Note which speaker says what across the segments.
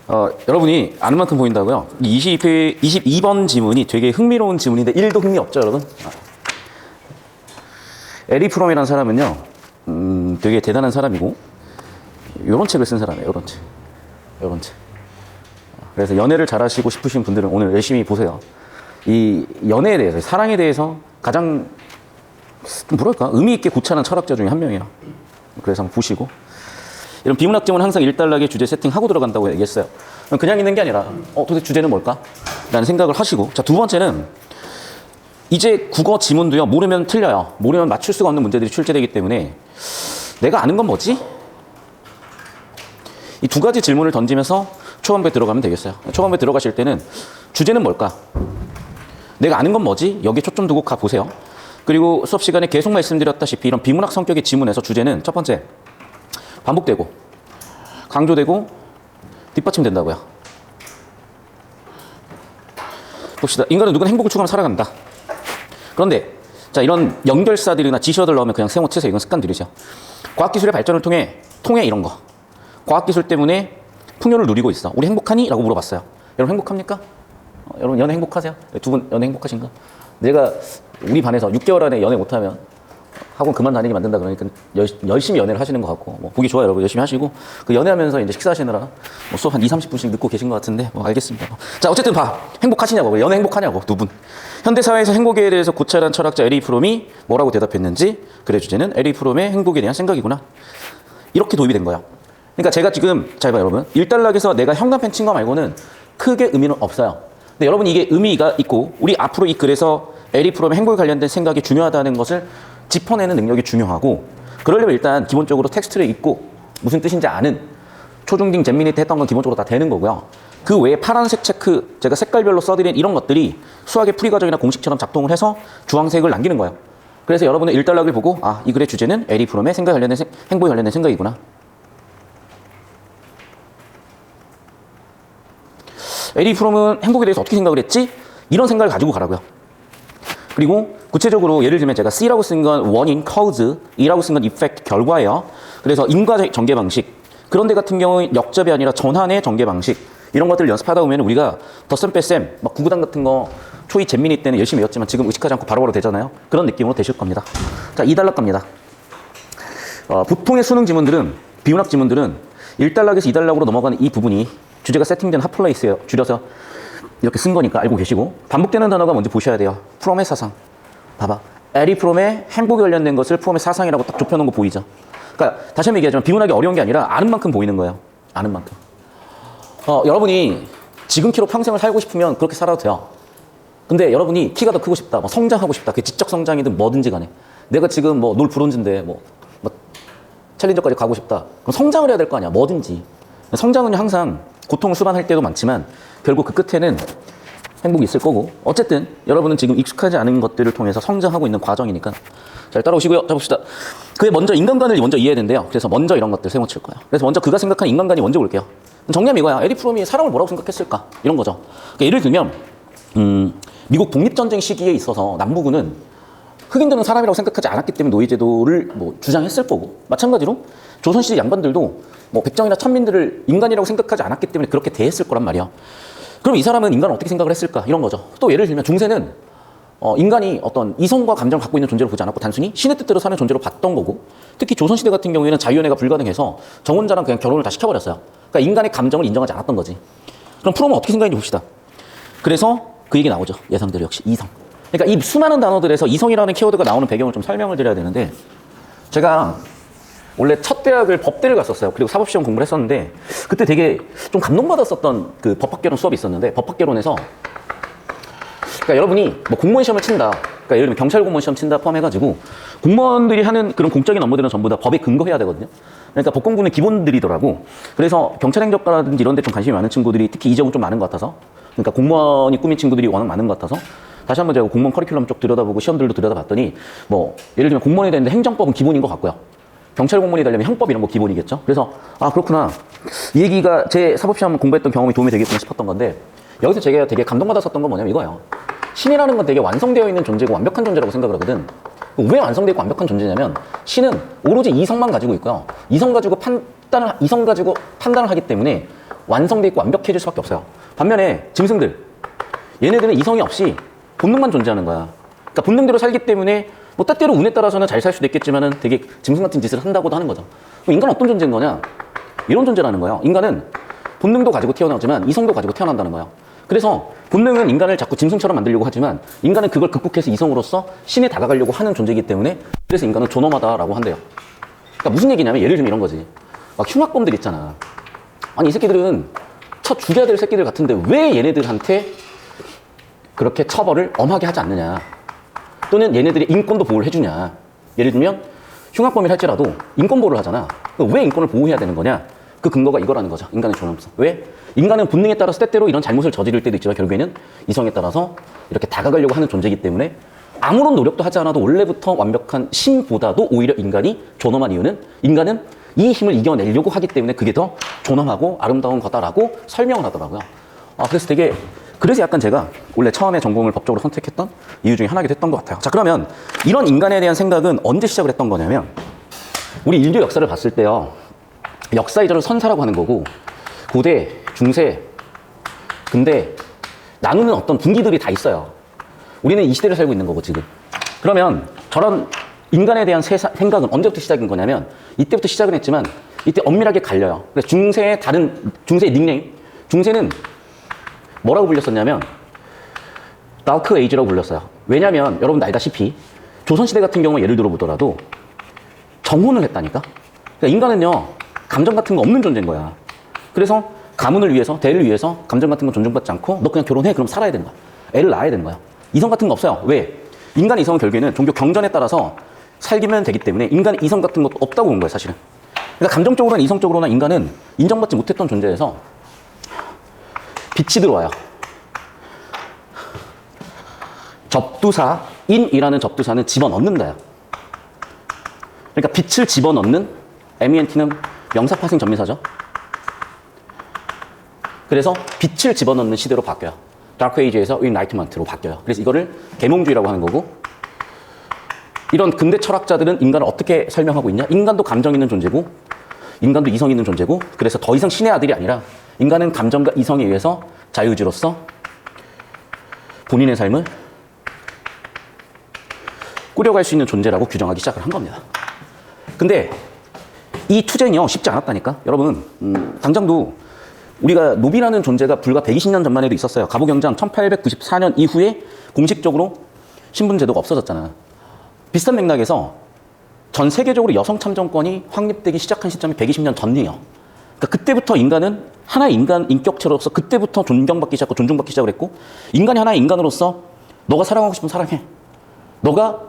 Speaker 1: 여러분이 아는 만큼 보인다고요? 22번 지문이 되게 흥미로운 지문인데 1도 흥미없죠, 여러분? 에리 프롬이라는 사람은요, 되게 대단한 사람이고, 요런 책을 쓴 사람이에요, 요런 책. 그래서 연애를 잘하시고 싶으신 분들은 오늘 열심히 보세요. 이 연애에 대해서, 사랑에 대해서 가장, 뭐랄까, 의미 있게 구차한 철학자 중에 한 명이에요. 그래서 한번 보시고. 이런 비문학 지문은 항상 일단락의 주제 세팅하고 들어간다고 얘기했어요. 그냥 있는 게 아니라 도대체 주제는 뭘까? 라는 생각을 하시고, 자, 두 번째는 이제 국어 지문도요, 모르면 틀려요. 모르면 맞출 수가 없는 문제들이 출제되기 때문에 내가 아는 건 뭐지? 이 두 가지 질문을 던지면서 초반부에 들어가면 되겠어요. 초반부에 들어가실 때는 주제는 뭘까? 내가 아는 건 뭐지? 여기에 초점 두고 가보세요. 그리고 수업 시간에 계속 말씀드렸다시피 이런 비문학 성격의 지문에서 주제는 첫 번째, 반복되고 강조되고 뒷받침된다고요. 봅시다. 인간은 누구나 행복을 추구하며 살아간다. 그런데 자, 이런 연결사들이나 지시어들 넣으면 그냥 세모 치세요. 이건 습관들이죠. 과학기술의 발전을 통해 이런 거. 과학기술 때문에 풍요를 누리고 있어. 우리 행복하니? 라고 물어봤어요. 여러분 행복합니까? 여러분 연애 행복하세요? 두 분 연애 행복하신가? 내가 우리 반에서 6개월 안에 연애 못하면 학원 그만 다니게 만든다 그러니까 열심히 연애를 하시는 것 같고, 뭐 보기 좋아요, 여러분. 열심히 하시고, 그 연애하면서 이제 식사하시느라 뭐 수업 한 20-30분씩 늦고 계신 것 같은데, 뭐 알겠습니다. 자, 어쨌든 행복하시냐고, 연애 행복하냐고, 두 분. 현대사회에서 행복에 대해서 고찰한 철학자 에리 프롬이 뭐라고 대답했는지, 글의 주제는 에리 프롬의 행복에 대한 생각이구나. 이렇게 도입이 된 거야. 그러니까 제가 지금, 잘 봐요, 여러분. 일단락에서 내가 현관펜 친 거 말고는 크게 의미는 없어요. 근데 여러분, 이게 의미가 있고, 우리 앞으로 이 글에서 에리 프롬의 행복에 관련된 생각이 중요하다는 것을 짚어내는 능력이 중요하고, 그러려면 일단 기본적으로 텍스트를 읽고 무슨 뜻인지 아는 초중딩 잼민이 때 했던 건 기본적으로 다 되는 거고요. 그 외에 파란색 체크, 제가 색깔별로 써드린 이런 것들이 수학의 풀이 과정이나 공식처럼 작동을 해서 주황색을 남기는 거예요. 그래서 여러분은 일단락을 보고, 아, 이 글의 주제는 에리 프롬의 행복에 관련된 생각이구나. 에리 프롬은 행복에 대해서 어떻게 생각을 했지? 이런 생각을 가지고 가라고요. 그리고 구체적으로 예를 들면 제가 C라고 쓴 건 원인, cause, E라고 쓴 건 effect, 결과예요. 그래서 인과 전개 방식. 그런데 같은 경우는 역접이 아니라 전환의 전개 방식. 이런 것들을 연습하다 보면 우리가 덧셈, 뺄셈, 막 구구단 같은 거 초이 잼민이 때는 열심히 외웠지만 지금 의식하지 않고 바로바로 되잖아요. 그런 느낌으로 되실 겁니다. 자, 2단락 갑니다. 보통의 수능 지문들은, 비문학 지문들은 1단락에서 2단락으로 넘어가는 이 부분이 주제가 세팅된 핫플레이스예요. 줄여서 이렇게 쓴 거니까 알고 계시고, 반복되는 단어가 뭔지 보셔야 돼요. 프롬의 사상. 봐봐. 에리 프롬의 행복에 관련된 것을 프롬의 사상이라고 딱 좁혀놓은 거 보이죠? 그러니까 다시 한번 얘기하지만 비문학이 어려운 게 아니라 아는 만큼 보이는 거예요. 아는 만큼. 여러분이 지금 키로 평생을 살고 싶으면 그렇게 살아도 돼요. 근데 여러분이 키가 더 크고 싶다, 뭐 성장하고 싶다, 그게 지적 성장이든 뭐든지 간에, 내가 지금 뭐 놀 브론즈인데 뭐 챌린저까지 가고 싶다, 그럼 성장을 해야 될 거 아니야. 뭐든지. 성장은 항상 고통을 수반할 때도 많지만 결국 그 끝에는 행복이 있을 거고, 어쨌든 여러분은 지금 익숙하지 않은 것들을 통해서 성장하고 있는 과정이니까 잘 따라오시고요. 자, 봅시다. 그게 먼저 인간관을 먼저 이해해야 된대요. 그래서 먼저 이런 것들 세워칠 거예요. 그래서 먼저 그가 생각한 인간관이 먼저 볼게요. 정리하면 이거야. 에리 프롬이 사람을 뭐라고 생각했을까? 이런 거죠. 그러니까 예를 들면 미국 독립전쟁 시기에 있어서 남부군은 흑인들은 사람이라고 생각하지 않았기 때문에 노예제도를 뭐 주장했을 거고, 마찬가지로 조선시대 양반들도 뭐 백정이나 천민들을 인간이라고 생각하지 않았기 때문에 그렇게 대했을 거란 말이야. 그럼 이 사람은 인간을 어떻게 생각을 했을까? 이런 거죠. 또 예를 들면 중세는 인간이 어떤 이성과 감정을 갖고 있는 존재로 보지 않았고 단순히 신의 뜻대로 사는 존재로 봤던 거고, 특히 조선시대 같은 경우에는 자유연애가 불가능해서 정혼자랑 그냥 결혼을 다 시켜버렸어요. 그러니까 인간의 감정을 인정하지 않았던 거지. 그럼 프롬은 어떻게 생각했는지 봅시다. 그래서 그 얘기 나오죠. 예상대로 역시 이성. 그러니까 이 수많은 단어들에서 이성이라는 키워드가 나오는 배경을 좀 설명을 드려야 되는데, 제가 원래 첫 대학을 법대를 갔었어요. 그리고 사법시험 공부를 했었는데, 그때 되게 좀 감동받았었던 그 법학개론 수업이 있었는데, 법학개론에서 그러니까 여러분이 뭐 공무원 시험을 친다, 그러니까 예를 들면 경찰 공무원 시험 친다 포함해가지고 공무원들이 하는 그런 공적인 업무들은 전부 다 법에 근거해야 되거든요. 그러니까 법공부는 기본들이더라고. 그래서 경찰행정과라든지 이런 데 좀 관심이 많은 친구들이 특히 이 점은 좀 많은 것 같아서, 그러니까 공무원이 꾸민 친구들이 워낙 많은 것 같아서 다시 한번 제가 공무원 커리큘럼 쪽 들여다보고 시험들도 들여다봤더니, 뭐 예를 들면 공무원이 되는데 행정법은 기본인 것 같고요. 경찰 공무원이 되려면 형법 이런 거 기본이겠죠. 그래서 아, 그렇구나, 이 얘기가 제 사법시험 공부했던 경험이 도움이 되겠구나 싶었던 건데, 여기서 제가 되게 감동받았었던 건 뭐냐면 이거예요. 신이라는 건 되게 완성되어 있는 존재고 완벽한 존재라고 생각을 하거든. 왜 완성되어 있고 완벽한 존재냐면, 신은 오로지 이성만 가지고 있고요. 이성 가지고 판단을 하기 때문에 완성돼 있고 완벽해질 수밖에 없어요. 반면에 짐승들, 얘네들은 이성이 없이 본능만 존재하는 거야. 그러니까 본능대로 살기 때문에 뭐 때때로 운에 따라서는 잘 살 수도 있겠지만은 되게 짐승 같은 짓을 한다고도 하는 거죠. 그럼 인간은 어떤 존재인 거냐? 이런 존재라는 거예요. 인간은 본능도 가지고 태어나지만 이성도 가지고 태어난다는 거예요. 그래서 본능은 인간을 자꾸 짐승처럼 만들려고 하지만 인간은 그걸 극복해서 이성으로서 신에 다가가려고 하는 존재이기 때문에 그래서 인간은 존엄하다라고 한대요. 그러니까 무슨 얘기냐면 예를 들면 이런 거지. 막 흉악범들 있잖아. 아니 이 새끼들은 쳐 죽여야 될 새끼들 같은데 왜 얘네들한테 그렇게 처벌을 엄하게 하지 않느냐. 또는 얘네들의 인권도 보호를 해주냐. 예를 들면 흉악범을 할지라도 인권 보호를 하잖아. 왜 인권을 보호해야 되는 거냐. 그 근거가 이거라는 거죠. 인간의 존엄성. 왜? 인간은 본능에 따라서 때때로 이런 잘못을 저지를 때도 있지만 결국에는 이성에 따라서 이렇게 다가가려고 하는 존재이기 때문에 아무런 노력도 하지 않아도 원래부터 완벽한 신보다도 오히려 인간이 존엄한 이유는 인간은 이 힘을 이겨내려고 하기 때문에 그게 더 존엄하고 아름다운 거다라고 설명을 하더라고요. 그래서 약간 제가 원래 처음에 전공을 법적으로 선택했던 이유 중에 하나기도 했던 것 같아요. 자, 그러면 이런 인간에 대한 생각은 언제 시작을 했던 거냐면 우리 인류 역사를 봤을 때요. 역사이전을 선사라고 하는 거고 고대, 중세, 근대 나누는 어떤 분기들이 다 있어요. 우리는 이 시대를 살고 있는 거고 지금. 그러면 저런 인간에 대한 생각은 언제부터 시작인 거냐면 이때부터 시작은 했지만 이때 엄밀하게 갈려요. 그래서 중세의 닉네임, 중세는 뭐라고 불렸었냐면 다크 에이지라고 불렸어요. 왜냐면 여러분도 알다시피 조선시대 같은 경우 예를 들어 보더라도 정혼을 했다니까. 그러니까 인간은요 감정 같은 거 없는 존재인 거야. 그래서 가문을 위해서, 대를 위해서 감정 같은 거 존중받지 않고 너 그냥 결혼해. 그럼 살아야 되는 거야. 애를 낳아야 되는 거야. 이성 같은 거 없어요. 왜? 인간의 이성은 결국에는 종교 경전에 따라서 살기면 되기 때문에 인간의 이성 같은 것도 없다고 본 거예요, 사실은. 그러니까 감정적으로나 이성적으로나 인간은 인정받지 못했던 존재여서 빛이 들어와요. 접두사, 인이라는 접두사는 집어넣는다요. 그러니까 빛을 집어넣는 MENT는 명사파생 전미사죠. 그래서 빛을 집어넣는 시대로 바뀌어요. 다크 에이지에서 인라이트먼트로 바뀌어요. 그래서 이거를 계몽주의라고 하는 거고 이런 근대 철학자들은 인간을 어떻게 설명하고 있냐? 인간도 감정 있는 존재고 인간도 이성 있는 존재고 그래서 더 이상 신의 아들이 아니라 인간은 감정과 이성에 의해서 자유의지로서 본인의 삶을 꾸려갈 수 있는 존재라고 규정하기 시작을 한 겁니다. 근데 이 투쟁이요 쉽지 않았다니까. 여러분 당장도 우리가 노비라는 존재가 불과 120년 전만 해도 있었어요. 갑오경장 1894년 이후에 공식적으로 신분제도가 없어졌잖아. 비슷한 맥락에서 전 세계적으로 여성 참정권이 확립되기 시작한 시점이 120년 전이에요. 그러니까 그때부터 인간은 하나의 인간 인격체로서 그때부터 존경받기 시작하고 존중받기 시작을 했고 인간이 하나의 인간으로서 너가 사랑하고 싶으면 사랑해. 너가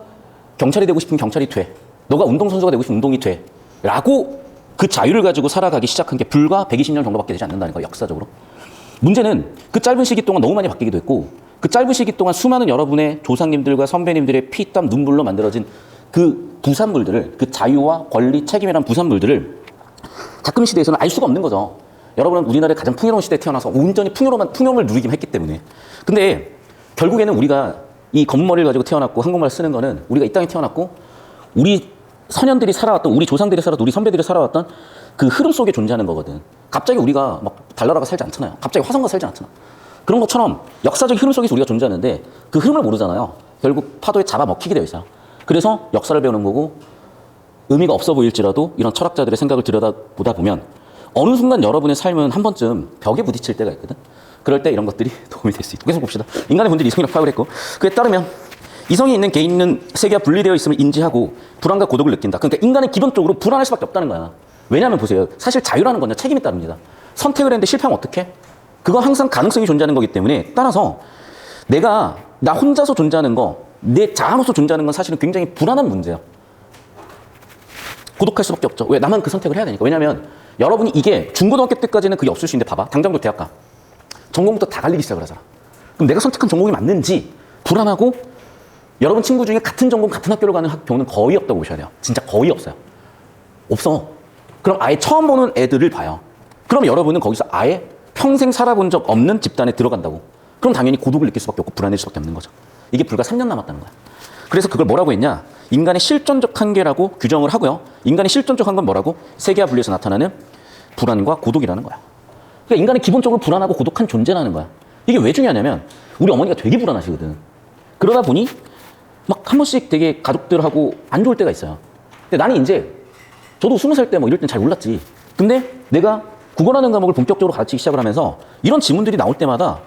Speaker 1: 경찰이 되고 싶으면 경찰이 돼. 너가 운동선수가 되고 싶으면 운동이 돼. 라고 그 자유를 가지고 살아가기 시작한 게 불과 120년 정도밖에 되지 않는다는 거예요, 역사적으로. 문제는 그 짧은 시기 동안 너무 많이 바뀌기도 했고 그 짧은 시기 동안 수많은 여러분의 조상님들과 선배님들의 피, 땀, 눈물로 만들어진 그 부산물들을 그 자유와 권리, 책임이라는 부산물들을 가끔 시대에서는 알 수가 없는 거죠. 여러분은 우리나라의 가장 풍요로운 시대에 태어나서 온전히 풍요를 누리기만 했기 때문에. 근데 결국에는 우리가 이 검은 머리를 가지고 태어났고 한국말 쓰는 거는 우리가 이 땅에 태어났고 우리 선현들이 살아왔던 우리 조상들이 살아왔던 우리 선배들이 살아왔던 그 흐름 속에 존재하는 거거든. 갑자기 우리가 막 달나라가 살지 않잖아요. 갑자기 화성가 살지 않잖아. 그런 것처럼 역사적 흐름 속에서 우리가 존재하는데 그 흐름을 모르잖아요. 결국 파도에 잡아먹히게 되어 있어요. 그래서 역사를 배우는 거고 의미가 없어 보일지라도 이런 철학자들의 생각을 들여다보다 보면 어느 순간 여러분의 삶은 한 번쯤 벽에 부딪힐 때가 있거든. 그럴 때 이런 것들이 도움이 될 수 있다. 계속 봅시다. 인간의 본질이 이성이라고 파악을 했고 그에 따르면 이성이 있는 개인은 세계와 분리되어 있음을 인지하고 불안과 고독을 느낀다. 그러니까 인간은 기본적으로 불안할 수밖에 없다는 거야. 왜냐하면 보세요. 사실 자유라는 건요 책임이 따릅니다. 선택을 했는데 실패하면 어떡해? 그건 항상 가능성이 존재하는 거기 때문에 따라서 나 혼자서 존재하는 거, 내 자아로서 존재하는 건 사실은 굉장히 불안한 문제예요. 고독할 수밖에 없죠. 왜? 나만 그 선택을 해야 되니까. 왜냐하면 여러분이 이게 중고등학교 때까지는 그게 없을 수 있는데 봐봐. 당장도 대학 가. 전공부터 다 갈리기 시작을 하잖아. 그럼 내가 선택한 전공이 맞는지 불안하고 여러분 친구 중에 같은 전공 같은 학교로 가는 경우는 거의 없다고 보셔야 돼요. 진짜 거의 없어요. 없어. 그럼 아예 처음 보는 애들을 봐요. 그럼 여러분은 거기서 아예 평생 살아본 적 없는 집단에 들어간다고. 그럼 당연히 고독을 느낄 수밖에 없고 불안해질 수밖에 없는 거죠. 이게 불과 3년 남았다는 거야. 그래서 그걸 뭐라고 했냐? 인간의 실존적 한계라고 규정을 하고요. 인간의 실존적 한계는 뭐라고? 세계와 분리해서 나타나는 불안과 고독이라는 거야. 그러니까 인간은 기본적으로 불안하고 고독한 존재라는 거야. 이게 왜 중요하냐면 우리 어머니가 되게 불안하시거든. 그러다 보니 막 한 번씩 되게 가족들하고 안 좋을 때가 있어요. 근데 나는 이제 저도 20살 때 뭐 이럴 땐 잘 몰랐지. 근데 내가 국어라는 과목을 본격적으로 가르치기 시작을 하면서 이런 지문들이 나올 때마다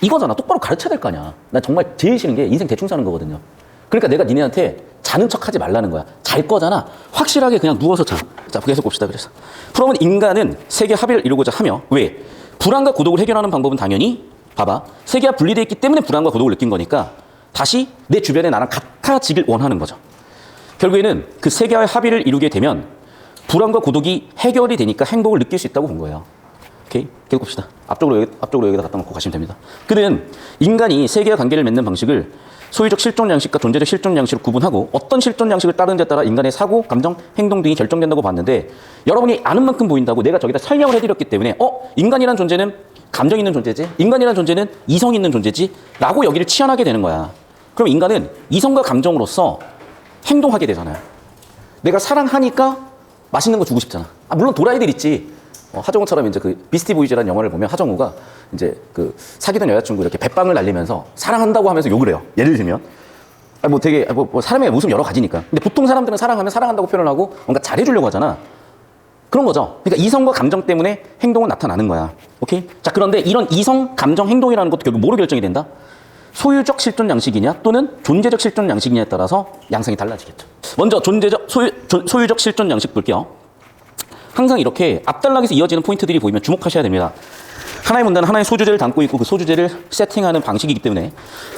Speaker 1: 이거잖아. 똑바로 가르쳐야 될 거 아니야. 난 정말 제일 싫은 게 인생 대충 사는 거거든요. 그러니까 내가 니네한테 자는 척 하지 말라는 거야. 잘 거잖아. 확실하게 그냥 누워서 자. 자, 계속 봅시다. 그래서 프롬은 인간은 세계 합의를 이루고자 하며 왜? 불안과 고독을 해결하는 방법은 당연히 봐봐. 세계가 분리되어 있기 때문에 불안과 고독을 느낀 거니까 다시 내 주변에 나랑 같아지길 원하는 거죠. 결국에는 그 세계와의 합의를 이루게 되면 불안과 고독이 해결이 되니까 행복을 느낄 수 있다고 본 거예요. 오케이? 계속 봅시다. 앞쪽으로 여기다 갖다 놓고 가시면 됩니다. 그는 인간이 세계와 관계를 맺는 방식을 소유적 실존 양식과 존재적 실존 양식으로 구분하고 어떤 실존 양식을 따르는지에 따라 인간의 사고, 감정, 행동 등이 결정된다고 봤는데 여러분이 아는 만큼 보인다고 내가 저기다 설명을 해드렸기 때문에 인간이란 존재는 감정 있는 존재지? 인간이란 존재는 이성 있는 존재지? 라고 여기를 치환하게 되는 거야. 그럼 인간은 이성과 감정으로서 행동하게 되잖아요. 내가 사랑하니까 맛있는 거 주고 싶잖아. 물론 도라이들 있지. 하정우처럼 이제 그 비스티 보이즈라는 영화를 보면 하정우가 이제 그 사귀던 여자친구 이렇게 뱃빵을 날리면서 사랑한다고 하면서 욕을 해요. 예를 들면. 뭐 되게, 사람의 모습 여러 가지니까. 근데 보통 사람들은 사랑하면 사랑한다고 표현을 하고 뭔가 잘해주려고 하잖아. 그런 거죠. 그러니까 이성과 감정 때문에 행동은 나타나는 거야. 오케이? 자, 그런데 이런 이성, 감정, 행동이라는 것도 결국 뭐로 결정이 된다? 소유적 실존 양식이냐 또는 존재적 실존 양식이냐에 따라서 양상이 달라지겠죠. 먼저 소유적 실존 양식 볼게요. 항상 이렇게 앞단락에서 이어지는 포인트들이 보이면 주목하셔야 됩니다. 하나의 문단은 하나의 소주제를 담고 있고 그 소주제를 세팅하는 방식이기 때문에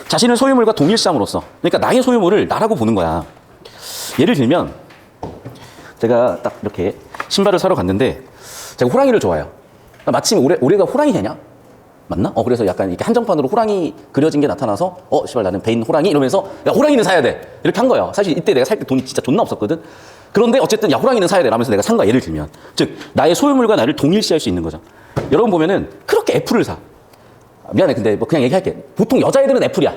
Speaker 1: 자신을 소유물과 동일시함으로써 그러니까 나의 소유물을 나라고 보는 거야. 예를 들면 제가 딱 이렇게 신발을 사러 갔는데 제가 호랑이를 좋아해요. 마침 올해가 호랑이 되냐? 맞나? 그래서 약간 이렇게 한정판으로 호랑이 그려진 게 나타나서 씨발 나는 베인 호랑이 이러면서 야 호랑이는 사야 돼 이렇게 한 거예요. 사실 이때 내가 살 때 돈이 진짜 존나 없었거든. 그런데 어쨌든 야 호랑이는 사야 돼 라면서 내가 산 거야. 예를 들면 즉 나의 소유물과 나를 동일시할 수 있는 거죠. 여러분 보면은 그렇게 애플을 사. 미안해 근데 뭐 그냥 얘기할게. 보통 여자애들은 애플이야.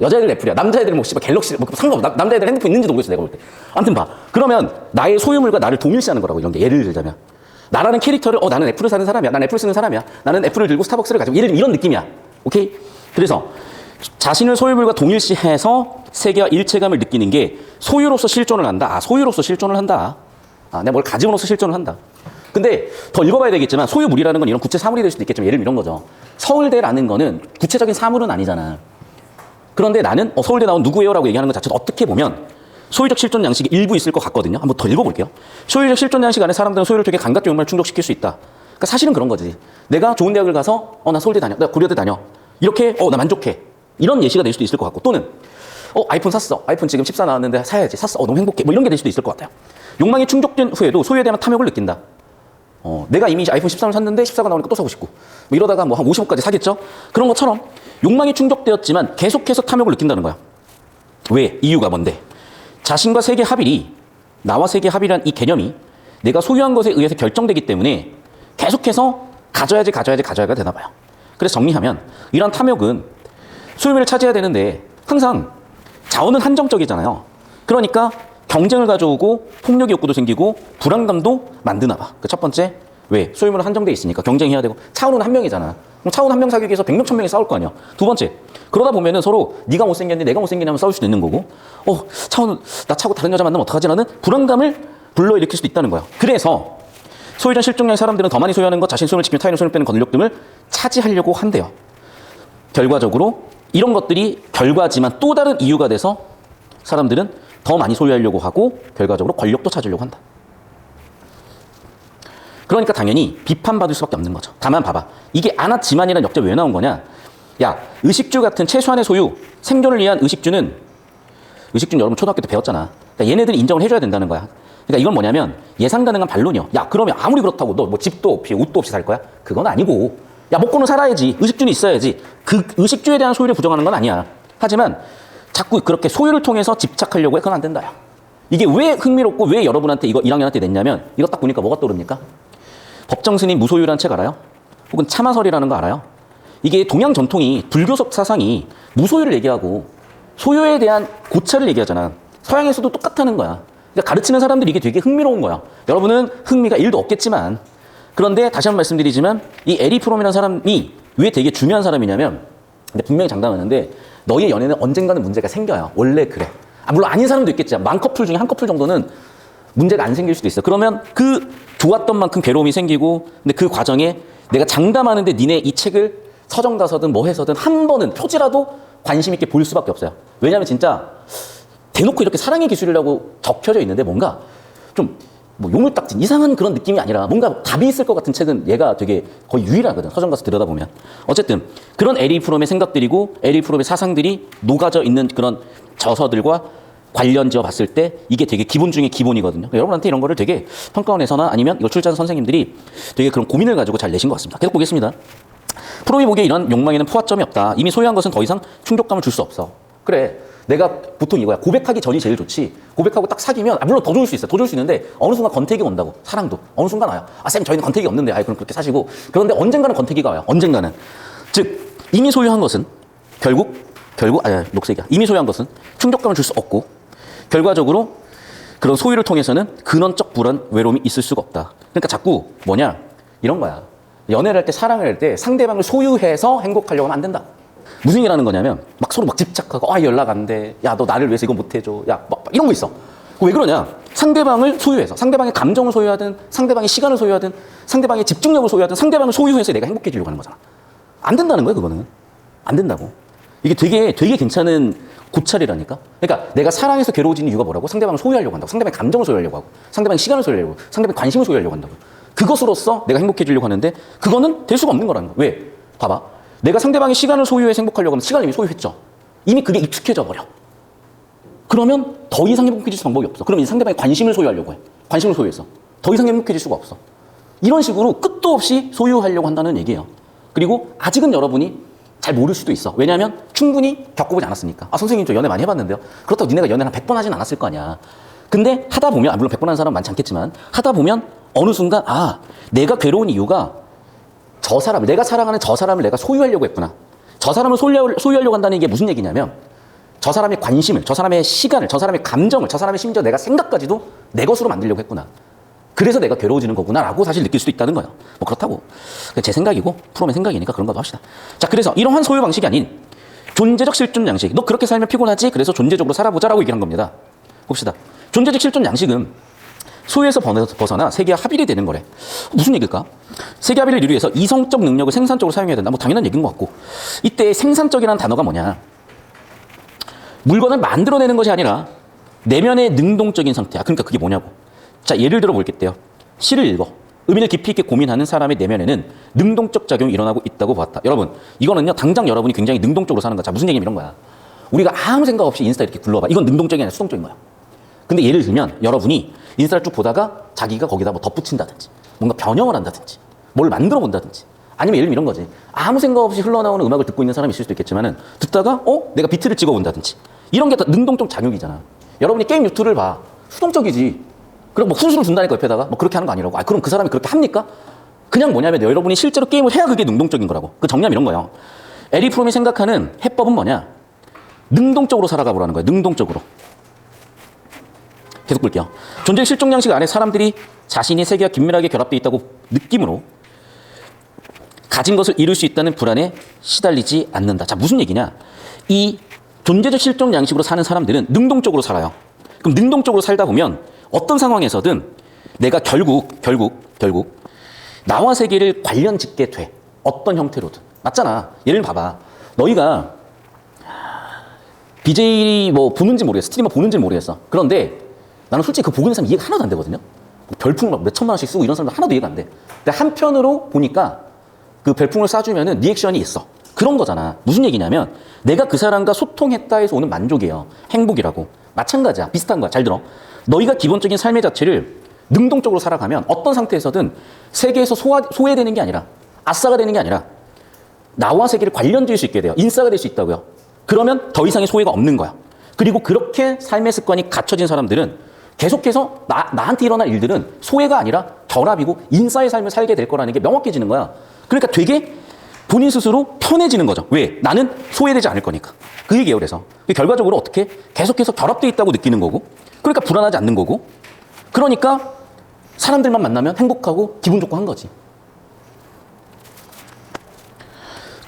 Speaker 1: 여자애들은 애플이야. 남자애들은 뭐 씨발 갤럭시 뭐 상관없어. 남자애들 핸드폰 있는지도 모르겠어 내가 볼 때. 아무튼 봐. 그러면 나의 소유물과 나를 동일시하는 거라고 이런 게 예를 들자면 나라는 캐릭터를 나는 애플을 사는 사람이야. 나는 애플을 쓰는 사람이야. 나는 애플을 들고 스타벅스를 가지고 예를 들면 이런 느낌이야. 오케이? 그래서 자신을 소유물과 동일시해서 세계와 일체감을 느끼는 게 소유로서 실존을 한다. 소유로서 실존을 한다. 내가 뭘 가짐으로써 실존을 한다. 근데 더 읽어봐야 되겠지만 소유물이라는 건 이런 구체 사물이 될 수도 있겠지만 예를 들면 이런 거죠. 서울대라는 거는 구체적인 사물은 아니잖아. 그런데 나는 서울대 나온 누구예요? 라고 얘기하는 것 자체도 어떻게 보면 소유적 실존 양식이 일부 있을 것 같거든요. 한번 더 읽어볼게요. 소유적 실존 양식 안에 사람들은 소유를 통해 감각적 욕망을 충족시킬 수 있다. 그러니까 사실은 그런 거지. 내가 좋은 대학을 가서 나 서울대 다녀. 나 고려대 다녀. 이렇게 나 만족해. 이런 예시가 될 수도 있을 것 같고 또는 아이폰 샀어. 아이폰 지금 14 나왔는데 사야지. 샀어. 너무 행복해. 뭐 이런 게 될 수도 있을 것 같아요. 욕망이 충족된 후에도 소유에 대한 탐욕을 느낀다. 내가 이미 아이폰 13을 샀는데 14가 나오니까 또 사고 싶고 뭐 이러다가 뭐 한 50억까지 사겠죠? 그런 것처럼 욕망이 충족되었지만 계속해서 탐욕을 느낀다는 거야. 왜? 이유가 뭔데? 자신과 세계 합일이 나와 세계 합이란 이 개념이 내가 소유한 것에 의해서 결정되기 때문에 계속해서 가져야가 되나 봐요. 그래서 정리하면 이런 탐욕은 소유물을 차지해야 되는데 항상 자원은 한정적이잖아요. 그러니까 경쟁을 가져오고 폭력의 욕구도 생기고 불안감도 만드나 봐. 그 첫 번째 왜? 소유물은 한정돼 있으니까 경쟁해야 되고 차은우는 한 명이잖아. 그럼 차은우 한 명 사귀기 위해서 100명 1000명이 싸울 거 아니야. 두 번째 그러다 보면은 서로 네가 못생겼니 내가 못생겼냐면 싸울 수도 있는 거고 차은우 나 차고 다른 여자 만나면 어떡하지? 라는 불안감을 불러일으킬 수도 있다는 거야. 그래서 소유전 실종량의 사람들은 더 많이 소유하는 것, 자신 소유를 지키며 타인의 소유를 빼는 권력 등을 차지하려고 한대요. 결과적으로 이런 것들이 결과지만 또 다른 이유가 돼서 사람들은 더 많이 소유하려고 하고 결과적으로 권력도 찾으려고 한다. 그러니까 당연히 비판받을 수밖에 없는 거죠. 다만 봐봐. 이게 아나지만이라는 역자 왜 나온 거냐? 야, 의식주 같은 최소한의 소유, 생존을 위한 의식주는 여러분 초등학교 때 배웠잖아. 그러니까 얘네들이 인정을 해줘야 된다는 거야. 그러니까 이건 뭐냐면 예상 가능한 반론이요. 야, 그러면 아무리 그렇다고 너 뭐 집도 없이 옷도 없이 살 거야? 그건 아니고. 야, 먹고는 살아야지. 의식주는 있어야지. 그 의식주에 대한 소유를 부정하는 건 아니야. 하지만 자꾸 그렇게 소유를 통해서 집착하려고 해. 그건 안 된다. 야. 이게 왜 흥미롭고 왜 여러분한테 이거 1학년한테 냈냐면 이거 딱 보니까 뭐가 떠오릅니까? 법정스님 무소유라는 책 알아요? 혹은 참화설이라는 거 알아요? 이게 동양 전통이 불교적 사상이 무소유를 얘기하고 소유에 대한 고찰을 얘기하잖아. 서양에서도 똑같다는 거야. 그러니까 가르치는 사람들이 이게 되게 흥미로운 거야. 여러분은 흥미가 1도 없겠지만 그런데 다시 한번 말씀드리지만 이 에리 프롬이라는 사람이 왜 되게 중요한 사람이냐면 근데 분명히 장담하는데 너의 연애는 언젠가는 문제가 생겨요. 원래 그래. 물론 아닌 사람도 있겠지만 만 커플 중에 한 커플 정도는 문제가 안 생길 수도 있어. 그러면 그 좋았던 만큼 괴로움이 생기고 근데 그 과정에 내가 장담하는데 니네 이 책을 서점 가서든 뭐 해서든 한 번은 표지라도 관심 있게 볼 수밖에 없어요. 왜냐하면 진짜 대놓고 이렇게 사랑의 기술이라고 적혀져 있는데 뭔가 좀 뭐 요물딱진 이상한 그런 느낌이 아니라 뭔가 답이 있을 것 같은 책은 얘가 되게 거의 유일하거든. 서점 가서 들여다보면. 어쨌든 그런 에리 프롬의 생각들이고 에리 프롬의 사상들이 녹아져 있는 그런 저서들과 관련지어 봤을 때 이게 되게 기본 중에 기본이거든요. 여러분한테 이런 거를 되게 평가원에서나 아니면 이걸 출제한 선생님들이 되게 그런 고민을 가지고 잘 내신 것 같습니다. 계속 보겠습니다. 프롬이 보기에 이런 욕망에는 포화점이 없다. 이미 소유한 것은 더 이상 충족감을 줄 수 없어. 그래. 내가 보통 이거야. 고백하기 전이 제일 좋지. 고백하고 딱 사귀면 물론 더 좋을 수 있어. 더 좋을 수 있는데 어느 순간 건태기가 온다고. 사랑도. 어느 순간 와요. 쌤 저희는 건태기가 없는데. 그럼 그렇게 사시고. 그런데 언젠가는 건태기가 와요. 언젠가는. 즉 이미 소유한 것은 결국 녹색이야. 이미 소유한 것은 충족감을 줄 수 없고 결과적으로 그런 소유를 통해서는 근원적 불안, 외로움이 있을 수가 없다. 그러니까 자꾸 뭐냐 이런 거야. 연애를 할 때 사랑을 할 때 상대방을 소유해서 행복하려고 하면 안 된다. 무슨 얘기라는 거냐면 막 서로 막 집착하고 연락 안 돼. 야 너 나를 위해서 이거 못 해줘. 야 막 이런 거 있어. 왜 그러냐? 상대방을 소유해서 상대방의 감정을 소유하든 상대방의 시간을 소유하든 상대방의 집중력을 소유하든 상대방을 소유해서 내가 행복해지려고 하는 거잖아. 안 된다는 거야 그거는. 안 된다고. 이게 되게 괜찮은 고찰이라니까. 그러니까 내가 사랑해서 괴로워지는 이유가 뭐라고? 상대방을 소유하려고 한다고. 상대방의 감정을 소유하려고 하고 상대방의 시간을 소유하려고 하고 상대방의 관심을 소유하려고 한다고. 그것으로써 내가 행복해지려고 하는데 그거는 될 수가 없는 거라는 거야. 왜? 봐봐. 내가 상대방의 시간을 소유해서 행복하려고 하면 시간을 이미 소유했죠. 이미 그게 익숙해져 버려. 그러면 더 이상 행복해질 수 방법이 없어. 그러면 이제 상대방의 관심을 소유하려고 해. 관심을 소유해서. 더 이상 행복해질 수가 없어. 이런 식으로 끝도 없이 소유하려고 한다는 얘기예요. 그리고 아직은 여러분이 잘 모를 수도 있어. 왜냐하면 충분히 겪어보지 않았으니까. 선생님 저 연애 많이 해봤는데요. 그렇다고 니네가 연애를 한 100번 하진 않았을 거 아니야. 근데 하다 보면 물론 100번 하는 사람 많지 않겠지만 하다 보면 어느 순간 내가 괴로운 이유가 저 사람, 내가 사랑하는 저 사람을 내가 소유하려고 했구나. 저 사람을 소유하려고 한다는 게 무슨 얘기냐면 저 사람의 관심을, 저 사람의 시간을, 저 사람의 감정을, 저 사람의 심지어 내가 생각까지도 내 것으로 만들려고 했구나. 그래서 내가 괴로워지는 거구나 라고 사실 느낄 수도 있다는 거예요. 뭐 그렇다고. 제 생각이고 프롬의 생각이니까 그런 거도 합시다. 자, 그래서 이러한 소유 방식이 아닌 존재적 실존 양식. 너 그렇게 살면 피곤하지? 그래서 존재적으로 살아보자라고 얘기한 겁니다. 봅시다. 존재적 실존 양식은 소유에서 벗어나 세계와 합일이 되는 거래. 무슨 얘기일까? 세계 합일을 이루기 위해서 이성적 능력을 생산적으로 사용해야 된다. 뭐 당연한 얘기인 것 같고. 이때 생산적이라는 단어가 뭐냐? 물건을 만들어내는 것이 아니라 내면의 능동적인 상태야. 그러니까 그게 뭐냐고. 자, 예를 들어 볼게요. 시를 읽어. 의미를 깊이 있게 고민하는 사람의 내면에는 능동적 작용이 일어나고 있다고 보았다. 여러분, 이거는요, 당장 여러분이 굉장히 능동적으로 사는 거야. 자, 무슨 얘기냐면 이런 거야. 우리가 아무 생각 없이 인스타 이렇게 굴러봐. 이건 능동적이 아니라 수동적인 거야. 근데 예를 들면 여러분이 인스타를 쭉 보다가 자기가 거기다 뭐 덧붙인다든지 뭔가 변형을 한다든지 뭘 만들어 본다든지 아니면 예를 들면 이런 거지. 아무 생각 없이 흘러나오는 음악을 듣고 있는 사람이 있을 수도 있겠지만은 듣다가 내가 비트를 찍어 본다든지 이런 게 다 능동적 작용이잖아. 여러분이 게임 유튜브를 봐. 수동적이지. 그럼 뭐 훈수를 준다니까 옆에다가 뭐 그렇게 하는 거 아니라고. 그럼 그 사람이 그렇게 합니까? 그냥 뭐냐면 여러분이 실제로 게임을 해야 그게 능동적인 거라고. 그 정리하면 이런 거예요. 에리 프롬이 생각하는 해법은 뭐냐? 능동적으로 살아가 보라는 거예요. 능동적으로. 계속 볼게요. 존재의 실존 양식 안에 사람들이 자신이 세계와 긴밀하게 결합되어 있다고 느낌으로 가진 것을 이룰 수 있다는 불안에 시달리지 않는다. 자, 무슨 얘기냐? 이 존재적 실존 양식으로 사는 사람들은 능동적으로 살아요. 그럼 능동적으로 살다 보면 어떤 상황에서든 내가 결국 나와 세계를 관련 짓게 돼. 어떤 형태로든. 맞잖아. 예를 들면 봐봐. 너희가 BJ 뭐 보는지 모르겠어. 스트리머 보는지 모르겠어. 그런데 나는 솔직히 그 보고 있는 사람 이해가 하나도 안 되거든요. 별풍을 막 몇천만 원씩 쓰고 이런 사람들 하나도 이해가 안 돼. 근데 한편으로 보니까 그 별풍을 쏴주면은 리액션이 있어. 그런 거잖아. 무슨 얘기냐면 내가 그 사람과 소통했다 해서 오는 만족이에요. 행복이라고. 마찬가지야. 비슷한 거야. 잘 들어. 너희가 기본적인 삶의 자체를 능동적으로 살아가면 어떤 상태에서든 세계에서 소외되는 게 아니라 아싸가 되는 게 아니라 나와 세계를 관련 지을 수 있게 돼요. 인싸가 될 수 있다고요. 그러면 더 이상의 소외가 없는 거야. 그리고 그렇게 삶의 습관이 갖춰진 사람들은 계속해서 나한테 일어날 일들은 소외가 아니라 결합이고 인싸의 삶을 살게 될 거라는 게 명확해지는 거야. 그러니까 되게 본인 스스로 편해지는 거죠. 왜? 나는 소외되지 않을 거니까. 그 얘기예요. 그래서 결과적으로 어떻게 계속해서 결합되어 있다고 느끼는 거고 그러니까 불안하지 않는 거고 그러니까 사람들만 만나면 행복하고 기분 좋고 한 거지.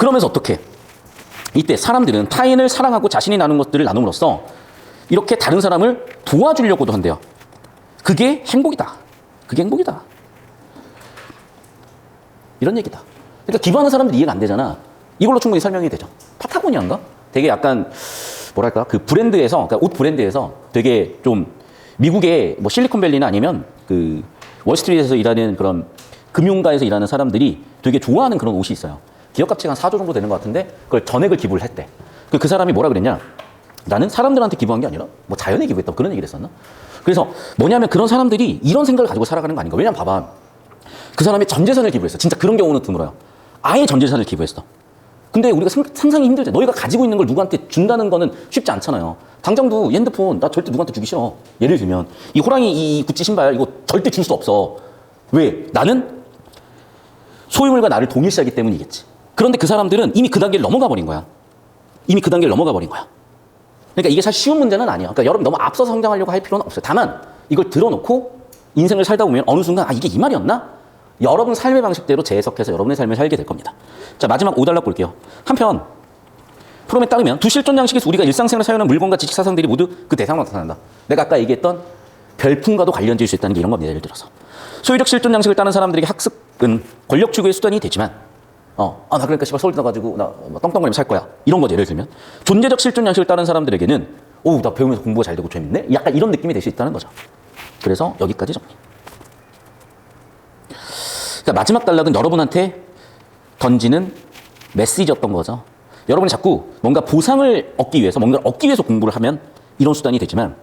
Speaker 1: 그러면서 어떻게? 이때 사람들은 타인을 사랑하고 자신이 나눈 것들을 나눔으로써 이렇게 다른 사람을 도와주려고도 한대요. 그게 행복이다. 그게 행복이다. 이런 얘기다. 그러니까 기부하는 사람들 이해가 안 되잖아. 이걸로 충분히 설명이 되죠. 파타고니아인가? 되게 약간 뭐랄까 그 브랜드에서, 그러니까 옷 브랜드에서 되게 좀 미국의 뭐 실리콘밸리나 아니면 그 월스트리트에서 일하는 그런 금융가에서 일하는 사람들이 되게 좋아하는 그런 옷이 있어요. 기업 가치가 한 4조 정도 되는 것 같은데 그걸 전액을 기부를 했대. 그 사람이 뭐라 그랬냐? 나는 사람들한테 기부한 게 아니라 뭐 자연에 기부했다 그런 얘기를 했었나? 그래서 뭐냐면 그런 사람들이 이런 생각을 가지고 살아가는 거 아닌가? 왜냐면 봐봐. 그 사람이 전 재산을 기부했어. 진짜 그런 경우는 드물어요. 아예 전 재산을 기부했어. 근데 우리가 상상이 힘들죠. 너희가 가지고 있는 걸 누구한테 준다는 거는 쉽지 않잖아요. 당장도 이 핸드폰 나 절대 누구한테 주기 싫어. 예를 들면 이 호랑이 이 구찌 신발 이거 절대 줄 수 없어. 왜? 나는 소유물과 나를 동일시하기 때문이겠지. 그런데 그 사람들은 이미 그 단계를 넘어가 버린 거야. 이미 그 단계를 넘어가 버린 거야. 그러니까 이게 사실 쉬운 문제는 아니야. 그러니까 여러분 너무 앞서서 성장하려고 할 필요는 없어요. 다만 이걸 들어놓고 인생을 살다 보면 어느 순간 아 이게 이 말이었나? 여러분 삶의 방식대로 재해석해서 여러분의 삶을 살게 될 겁니다. 자, 마지막 5단락 볼게요. 한편 프롬에 따르면 두 실존 양식에서 우리가 일상생활에 사용하는 물건과 지식 사상들이 모두 그 대상으로 나타난다. 내가 아까 얘기했던 별풍과도 관련지을 수 있다는 게 이런 겁니다. 예를 들어서 소유적 실존 양식을 따는 사람들에게 학습은 권력 추구의 수단이 되지만 나 그러니까 씨발 서울 가가지고 나 떵떵거리면 살 거야. 이런 거죠. 예를 들면 존재적 실존 양식을 따는 사람들에게는 나 배우면서 공부가 잘 되고 재밌네? 약간 이런 느낌이 될 수 있다는 거죠. 그래서 여기까지 정리. 그러니까 마지막 단락은 여러분한테 던지는 메시지였던 거죠. 여러분이 자꾸 뭔가 보상을 얻기 위해서 뭔가를 얻기 위해서 공부를 하면 이런 수단이 되지만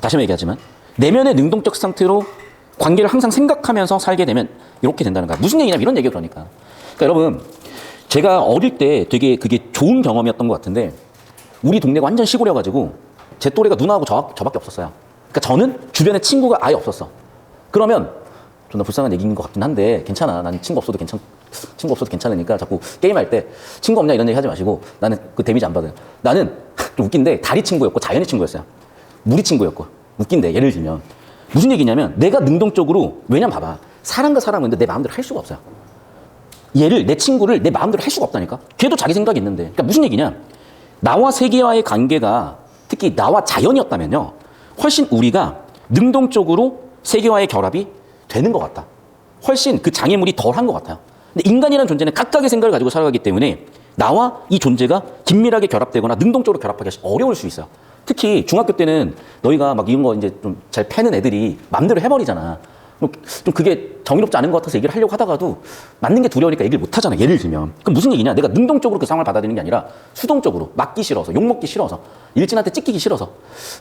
Speaker 1: 다시 한번 얘기하지만 내면의 능동적 상태로 관계를 항상 생각하면서 살게 되면 이렇게 된다는 거야. 무슨 얘기냐면 이런 얘기예요. 그러니까 여러분 제가 어릴 때 되게 그게 좋은 경험이었던 것 같은데 우리 동네가 완전 시골이어가지고 제 또래가 누나하고 저밖에 없었어요. 그러니까 저는 주변에 친구가 아예 없었어. 그러면 존나 불쌍한 얘기인 것 같긴 한데 괜찮아. 난 친구 없어도 괜찮으니까 자꾸 게임할 때 친구 없냐 이런 얘기 하지 마시고 나는 그 데미지 안 받아요. 나는 좀 웃긴데 다리 친구였고 자연의 친구였어요. 무리 친구였고 웃긴데 예를 들면 무슨 얘기냐면 내가 능동적으로 왜냐면 봐봐. 사람과 사람은 내 마음대로 할 수가 없어요. 내 친구를 내 마음대로 할 수가 없다니까. 걔도 자기 생각이 있는데 그러니까 무슨 얘기냐. 나와 세계와의 관계가 특히 나와 자연이었다면요. 훨씬 우리가 능동적으로 세계와의 결합이 되는 것 같다. 훨씬 그 장애물이 덜한 것 같아요. 근데 인간이라는 존재는 각각의 생각을 가지고 살아가기 때문에 나와 이 존재가 긴밀하게 결합되거나 능동적으로 결합하기가 어려울 수 있어요. 특히 중학교 때는 너희가 막 이런 거 이제 좀 잘 패는 애들이 맘대로 해버리잖아. 좀 그게 정의롭지 않은 것 같아서 얘기를 하려고 하다가도 맞는 게 두려우니까 얘기를 못 하잖아. 예를 들면. 그럼 무슨 얘기냐? 내가 능동적으로 그 상황을 받아들이는 게 아니라 수동적으로 맞기 싫어서, 욕먹기 싫어서, 일진한테 찢기기 싫어서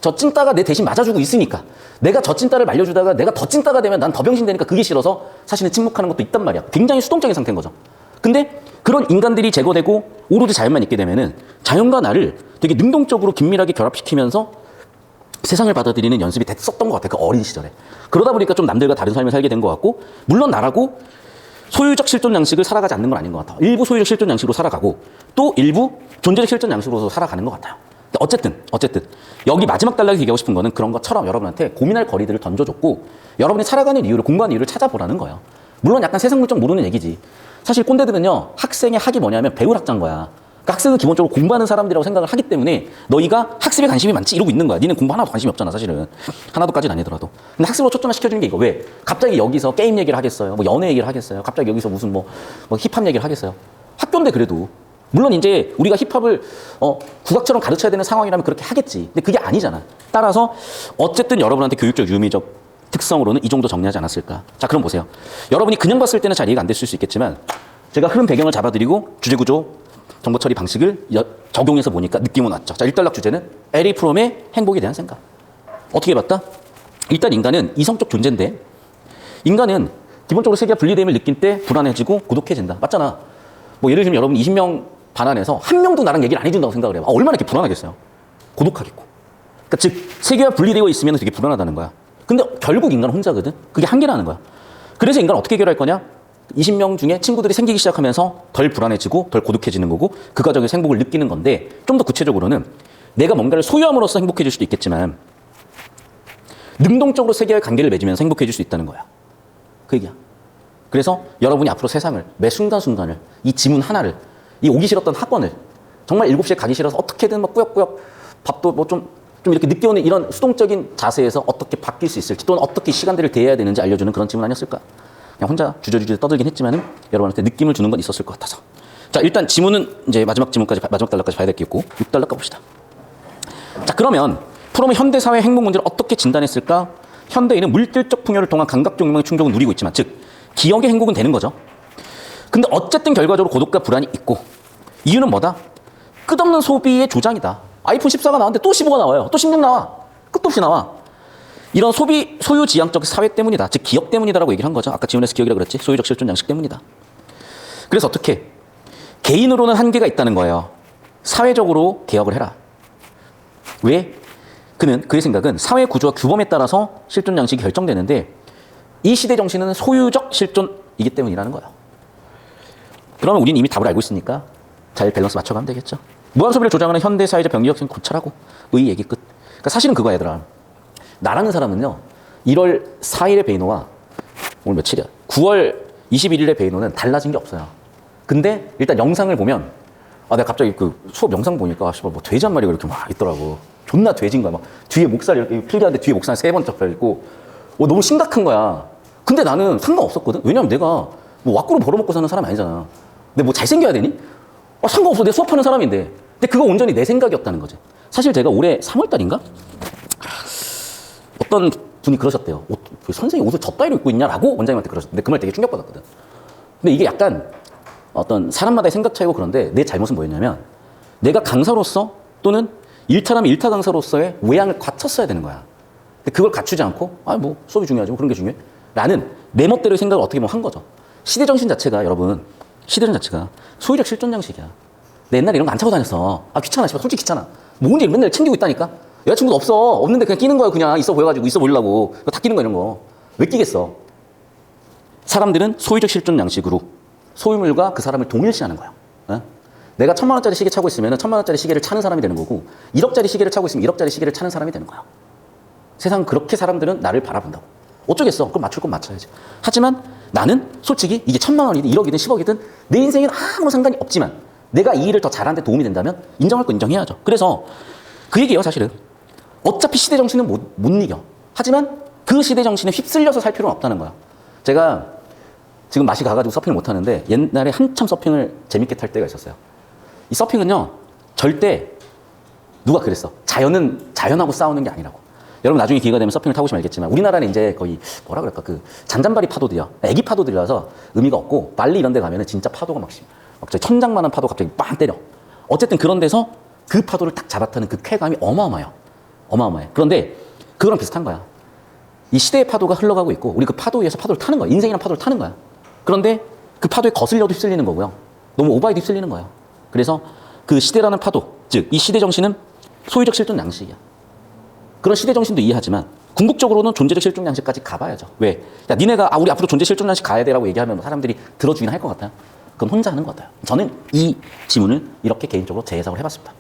Speaker 1: 저 찐따가 내 대신 맞아주고 있으니까 내가 저 찐따를 말려주다가 내가 더 찐따가 되면 난 더 병신되니까 그게 싫어서 사실은 침묵하는 것도 있단 말이야. 굉장히 수동적인 상태인 거죠. 근데 그런 인간들이 제거되고 오로지 자연만 있게 되면은 자연과 나를 되게 능동적으로 긴밀하게 결합시키면서 세상을 받아들이는 연습이 됐었던 것 같아. 그 어린 시절에. 그러다 보니까 좀 남들과 다른 삶을 살게 된 것 같고 물론 나라고 소유적 실존 양식을 살아가지 않는 건 아닌 것 같아. 일부 소유적 실존 양식으로 살아가고 또 일부 존재적 실존 양식으로서 살아가는 것 같아요. 어쨌든 여기 마지막 단락에 얘기하고 싶은 거는 그런 것처럼 여러분한테 고민할 거리들을 던져줬고 여러분이 살아가는 이유를 공부하는 이유를 찾아보라는 거예요. 물론 약간 세상 물정 모르는 얘기지. 사실 꼰대들은요. 학생의 학이 뭐냐면 배울 학자인 거야. 그러니까 학생은 기본적으로 공부하는 사람들이라고 생각을 하기 때문에 너희가 학습에 관심이 많지 이러고 있는 거야. 니는 공부 하나도 관심이 없잖아 사실은. 하나도까지는 아니더라도. 근데 학습으로 초점화 시켜주는 게 이거. 왜? 갑자기 여기서 게임 얘기를 하겠어요. 뭐 연애 얘기를 하겠어요. 갑자기 여기서 무슨 뭐 힙합 얘기를 하겠어요. 학교인데 그래도. 물론 이제 우리가 힙합을 국악처럼 가르쳐야 되는 상황이라면 그렇게 하겠지. 근데 그게 아니잖아. 따라서 어쨌든 여러분한테 교육적 유미적 특성으로는 이 정도 정리하지 않았을까. 자 그럼 보세요. 여러분이 그냥 봤을 때는 잘 이해가 안 됐을 수 있겠지만 제가 흐름 배경을 잡아드리고 주제구조 정보 처리 방식을 적용해서 보니까 느낌은 왔죠. 자, 1단락 주제는 에리 프롬의 행복에 대한 생각. 어떻게 봤다? 일단 인간은 이성적 존재인데 인간은 기본적으로 세계가 분리됨을 느낄 때 불안해지고 고독해진다. 맞잖아. 뭐 예를 들면 여러분 20명 반 안에서 한 명도 나랑 얘기를 안 해준다고 생각을 해봐. 얼마나 이렇게 불안하겠어요. 고독하겠고. 그러니까 즉 세계가 분리되어 있으면 되게 불안하다는 거야. 근데 결국 인간은 혼자거든. 그게 한계라는 거야. 그래서 인간은 어떻게 해결할 거냐? 20명 중에 친구들이 생기기 시작하면서 덜 불안해지고 덜 고독해지는 거고 그 과정에서 행복을 느끼는 건데 좀 더 구체적으로는 내가 뭔가를 소유함으로써 행복해질 수도 있겠지만 능동적으로 세계와의 관계를 맺으면서 행복해질 수 있다는 거야. 그 얘기야. 그래서 여러분이 앞으로 세상을 매 순간순간을 이 지문 하나를 이 오기 싫었던 학원을 정말 7시에 가기 싫어서 어떻게든 뭐 꾸역꾸역 밥도 뭐 좀 이렇게 늦게 오는 이런 수동적인 자세에서 어떻게 바뀔 수 있을지 또는 어떻게 시간들을 대해야 되는지 알려주는 그런 질문 아니었을까? 그냥 혼자 주저주저 떠들긴 했지만은 여러분한테 느낌을 주는 건 있었을 것 같아서. 자, 일단 지문은 이제 마지막 단락까지 봐야 될 게 있고 6단락 가봅시다. 자, 그러면 프롬은 현대사회 행복 문제를 어떻게 진단했을까? 현대인은 물질적 풍요를 통한 감각적 욕망의 충족을 누리고 있지만, 즉 기억의 행복은 되는 거죠. 근데 어쨌든 결과적으로 고독과 불안이 있고, 이유는 뭐다? 끝없는 소비의 조장이다. 아이폰 14가 나왔는데 또 15가 나와요. 또 16 나와. 끝도 없이 나와. 이런 소유지향적 사회 때문이다. 즉 기억 때문이다라고 얘기를 한 거죠. 아까 지원에서 기억이라고 그랬지. 소유적 실존 양식 때문이다. 그래서 어떻게? 개인으로는 한계가 있다는 거예요. 사회적으로 개혁을 해라. 왜? 그의 생각은 사회 구조와 규범에 따라서 실존 양식이 결정되는데 이 시대 정신은 소유적 실존이기 때문이라는 거예요. 그러면 우리는 이미 답을 알고 있으니까 잘 밸런스 맞춰가면 되겠죠. 무한소비를 조장하는 현대사회적 병리적 고찰하고 의 얘기 끝. 그러니까 사실은 그거야, 얘들아. 나라는 사람은요, 1월 4일의 베이노와 오늘 며칠이야? 9월 21일의 베이노는 달라진 게 없어요. 근데 일단 영상을 보면 내가 갑자기 그 수업 영상 보니까 뭐 돼지 한 마리가 이렇게 막 있더라고. 존나 돼지인 거야. 막 뒤에 목살이 이렇게 필기하는데 뒤에 목살 3번 접혀있고 너무 심각한 거야. 근데 나는 상관없었거든. 왜냐면 내가 뭐 왁구로 벌어먹고 사는 사람이 아니잖아. 근데 뭐 잘생겨야 되니? 상관없어. 내가 수업하는 사람인데. 근데 그거 온전히 내 생각이었다는 거지. 사실 제가 올해 3월 달인가? 어떤 분이 그러셨대요. 선생님 옷을 저 따위로 입고 있냐라고 원장님한테 그러셨는데 그 말 되게 충격받았거든. 근데 이게 약간 어떤 사람마다의 생각 차이고 그런데 내 잘못은 뭐였냐면 내가 강사로서 또는 일타라면 일타 강사로서의 외양을 갖췄어야 되는 거야. 근데 그걸 갖추지 않고 뭐 수업이 중요하지 뭐 그런 게 중요해? 라는 내 멋대로의 생각을 어떻게 보면 한 거죠. 시대정신 자체가 여러분 시대정신 자체가 소유적 실존 양식이야. 내 옛날에 이런 거 안 차고 다녔어. 귀찮아. 솔직히 귀찮아. 뭐 언제 맨날 챙기고 있다니까? 여자친구도 없는데 그냥 끼는 거야. 그냥 있어 보여가지고 있어 보이려고. 다 끼는 거 이런 거. 왜 끼겠어? 사람들은 소유적 실존 양식으로 소유물과 그 사람을 동일시하는 거야. 내가 1,000만 원짜리 시계 차고 있으면 1,000만 원짜리 시계를 차는 사람이 되는 거고 1억짜리 시계를 차고 있으면 1억짜리 시계를 차는 사람이 되는 거야. 세상 그렇게 사람들은 나를 바라본다고. 어쩌겠어. 그럼 맞출 건 맞춰야지. 하지만 나는 솔직히 이게 1,000만 원이든 1억이든 10억이든 내 인생에는 아무 상관이 없지만 내가 이 일을 더 잘하는 데 도움이 된다면 인정할 거 인정해야죠. 그래서 그 얘기예요, 사실은. 어차피 시대 정신은 못 이겨. 하지만 그 시대 정신에 휩쓸려서 살 필요는 없다는 거야. 제가 지금 맛이 가가지고 서핑을 못 하는데 옛날에 한참 서핑을 재밌게 탈 때가 있었어요. 이 서핑은요, 절대 누가 그랬어. 자연은 자연하고 싸우는 게 아니라고. 여러분 나중에 기회가 되면 서핑을 타보시면 알겠지만 우리나라는 이제 거의 뭐라 그럴까 그 잔잔바리 파도들이야. 애기 파도들이라서 의미가 없고 발리 이런 데 가면은 진짜 파도가 막 천장만한 파도 갑자기 빵 때려. 어쨌든 그런 데서 그 파도를 딱 잡아타는 그 쾌감이 어마어마해요. 어마어마해. 그런데 그거랑 비슷한 거야. 이 시대의 파도가 흘러가고 있고 우리 그 파도 위에서 파도를 타는 거야. 인생이란 파도를 타는 거야. 그런데 그 파도에 거슬려도 휩쓸리는 거고요. 너무 오버해도 휩쓸리는 거예요. 그래서 그 시대라는 파도, 즉 이 시대 정신은 소유적 실존 양식이야. 그런 시대 정신도 이해하지만 궁극적으로는 존재적 실존 양식까지 가봐야죠. 왜? 야, 니네가 우리 앞으로 존재 실존 양식 가야 돼라고 얘기하면 사람들이 들어주긴 할 것 같아요. 그건 혼자 하는 것 같아요. 저는 이 지문을 이렇게 개인적으로 재해석을 해봤습니다.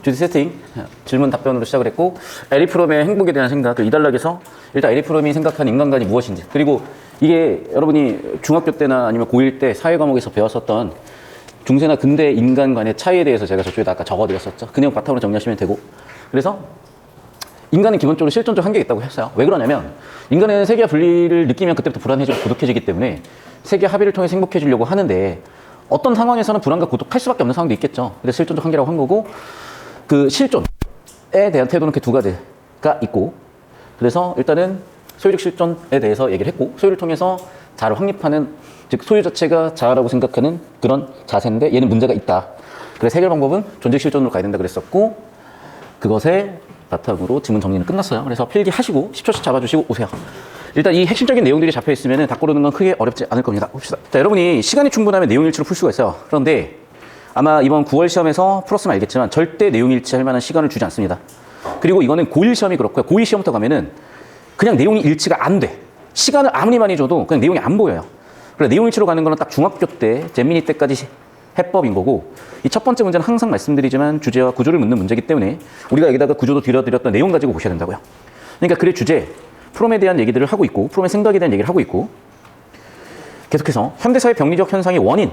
Speaker 1: 주디 세팅, 질문 답변으로 시작을 했고 에릭 프롬의 행복에 대한 생각, 이 단락에서 일단 에릭 프롬이 생각한 인간관이 무엇인지, 그리고 이게 여러분이 중학교 때나 아니면 고1 때 사회 과목에서 배웠었던 중세나 근대 인간관의 차이에 대해서 제가 저쪽에다 아까 적어드렸었죠. 그 내용 바탕으로 정리하시면 되고, 그래서 인간은 기본적으로 실존적 한계가 있다고 했어요. 왜 그러냐면 인간은 세계와 분리를 느끼면 그때부터 불안해지고 고독해지기 때문에 세계 합의를 통해 행복해지려고 하는데 어떤 상황에서는 불안과 고독할 수밖에 없는 상황도 있겠죠. 그래서 실존적 한계라고 한 거고, 그 실존에 대한 태도는 이렇게 두 가지가 있고, 그래서 일단은 소유적 실존에 대해서 얘기를 했고, 소유를 통해서 자아를 확립하는, 즉 소유 자체가 자아라고 생각하는 그런 자세인데 얘는 문제가 있다. 그래서 해결 방법은 존재 실존으로 가야 된다 그랬었고, 그것에 바탕으로 지문 정리는 끝났어요. 그래서 필기하시고 10초씩 잡아주시고 오세요. 일단 이 핵심적인 내용들이 잡혀 있으면 다 고르는 건 크게 어렵지 않을 겁니다. 봅시다. 자, 여러분이 시간이 충분하면 내용 일치로 풀 수가 있어요. 그런데 아마 이번 9월 시험에서 풀었으면 알겠지만 절대 내용 일치할 만한 시간을 주지 않습니다. 그리고 이거는 고1 시험이 그렇고요. 고2 시험부터 가면은 그냥 내용이 일치가 안 돼. 시간을 아무리 많이 줘도 그냥 내용이 안 보여요. 그래서 내용 일치로 가는 거는 딱 중학교 때, 잼민이 때까지 해법인 거고, 이 첫 번째 문제는 항상 말씀드리지만 주제와 구조를 묻는 문제이기 때문에 우리가 여기다가 구조도 들여드렸던 내용 가지고 보셔야 된다고요. 그러니까 글의 주제, 프롬에 대한 얘기들을 하고 있고, 프롬의 생각에 대한 얘기를 하고 있고, 계속해서 현대사회 병리적 현상의 원인,